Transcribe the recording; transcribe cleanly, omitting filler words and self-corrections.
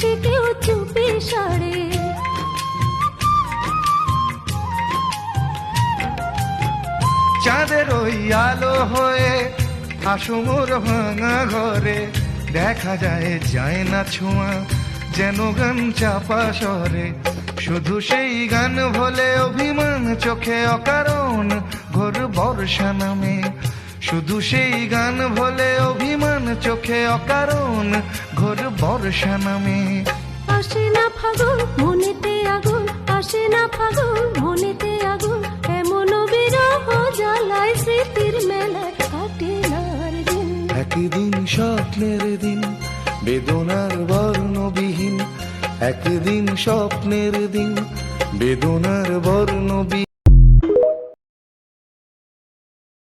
হাসে কেউ চুপি সারে। চাঁদের ওই আলো হয়ে আসো মোর ভাঙা ঘরে, দেখা যায় যায় না ছোঁয়া যেন গান চাপা স্বরে। শুধু সেই গান ভোলে অভিমান চোখে অকারণ ঘোর বর্ষা নামে। শুধু সেই গান ভোলে অভিমান চোখে অকারণ ঘোর বর্ষা নামে। আসে না ফাগুন মনেতে আগুন, আসে না ফাগুন মনেতে আগুন, এমন বিরহ জ্বালায় স্মৃতির মেলায় কাটে না আর দিন। একদিন স্বপ্নের দিন বেদনার বর্ণবিহীন, একদিন স্বপ্নের দিন বেদনার বর্ণবিহীন।